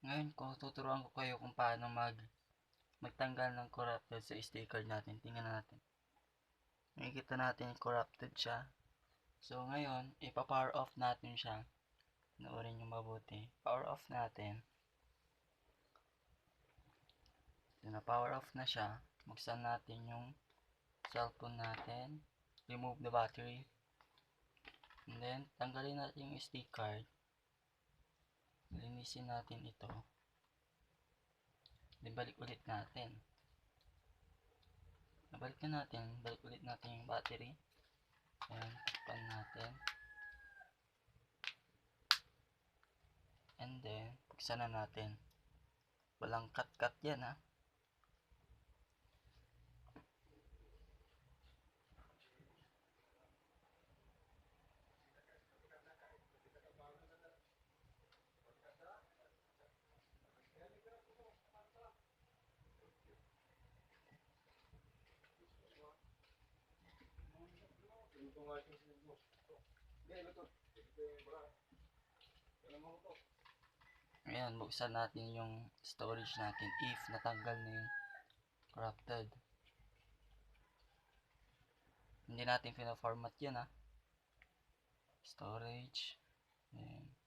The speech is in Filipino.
Ngayon tuturuan ko kayo kung paano magtanggal ng corrupted sa SD card natin. Tingnan natin. Makikita natin corrupted siya. So ngayon, ipa-power off natin siya. Panoorin nyo mabuti. Power off natin. So na power off na siya. Buksan natin yung cellphone natin. Remove the battery. And then, tanggalin natin yung SD card. Linisin natin ito. Then balik ulit natin. Balik ulit natin yung battery. Ayan, takpan natin. And then, buksan na natin. Walang cut-cut yan ha. Ayan, buksan natin yung storage natin if natanggal na yung corrupted. Hindi natin pina-format yan ha. Storage. Ayan.